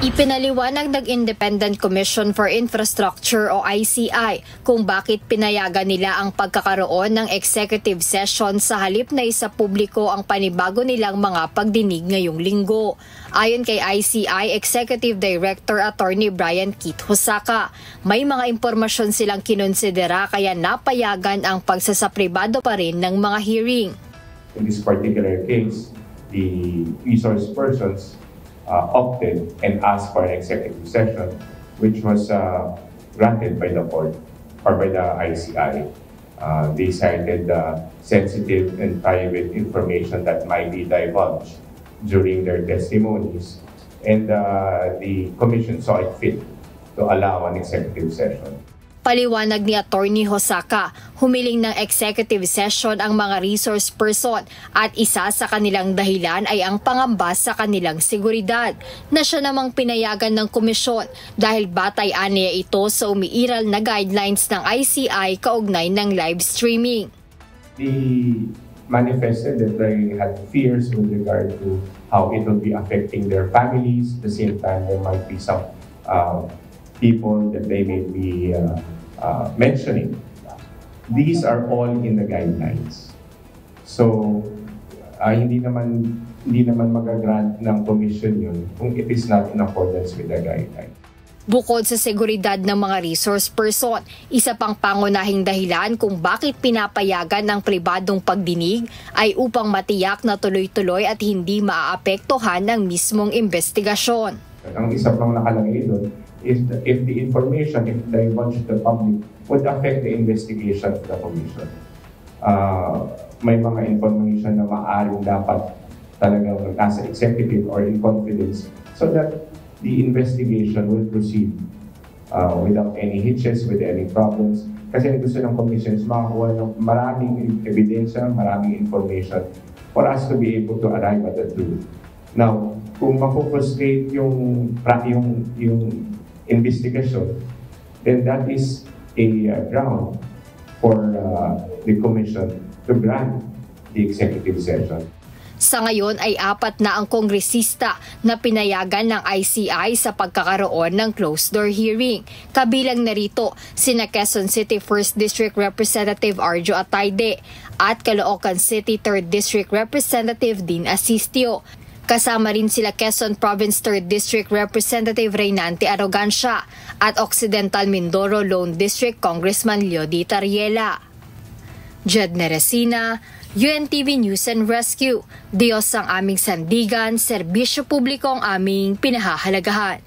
Ipinaliwanag ng Independent Commission for Infrastructure o ICI kung bakit pinayagan nila ang pagkakaroon ng executive session sa halip na isa publiko ang panibago nilang mga pagdinig ngayong linggo. Ayon kay ICI Executive Director Attorney Brian Keith Hosaka, may mga impormasyon silang kinonsidera kaya napayagan ang pagsasapribado pa rin ng mga hearing. In this particular case, the resource persons opted and asked for an executive session, which was granted by the court or by the ICI. They cited sensitive and private information that might be divulged during their testimonies, and the commission saw it fit to allow an executive session. Paliwanag ni Attorney Hosaka, humiling ng executive session ang mga resource person at isa sa kanilang dahilan ay ang pangamba sa kanilang seguridad na siya namang pinayagan ng komisyon dahil batay aniya ito sa umiiral na guidelines ng ICI kaugnay ng live streaming. They manifested that they had fears with regard to how it will be affecting their families. At the same time, there might be some people that they may be mentioning. These are all in the guidelines. So, hindi naman magagrant ng commission yun kung it is not in accordance with the guidelines. Bukod sa seguridad ng mga resource person, isa pang pangunahing dahilan kung bakit pinapayagan ng pribadong pagdinig ay upang matiyak na tuloy-tuloy at hindi maaapektuhan ng mismong investigasyon. Ang isa pang nakalagay doon is if the information, if divulged to the public, would affect the investigation of the commission. May mga information na maaaring dapat talagang nasa executive or in confidence so that the investigation will proceed without any hitches, with any problems. Kasi gusto ng commission is makakuha ng maraming ebidensya, maraming information for us to be able to arrive at the truth. Now, kung mapuprustrate yung investigation, then that is a ground for the commission to grant the executive session. Sa ngayon ay 4 na ang kongresista na pinayagan ng ICI sa pagkakaroon ng closed-door hearing. Kabilang narito sina Quezon City 1st District Representative Arjo Atayde at Caloocan City 3rd District Representative Dean Asistio. Kasama rin sila Quezon Province 3rd District Representative Reynante Arrogancia at Occidental Mindoro Lone District Congressman Leody Tariela. Jed Neresina, UNTV News and Rescue. Diyos ang aming sandigan, serbisyo publiko ang aming pinahahalagahan.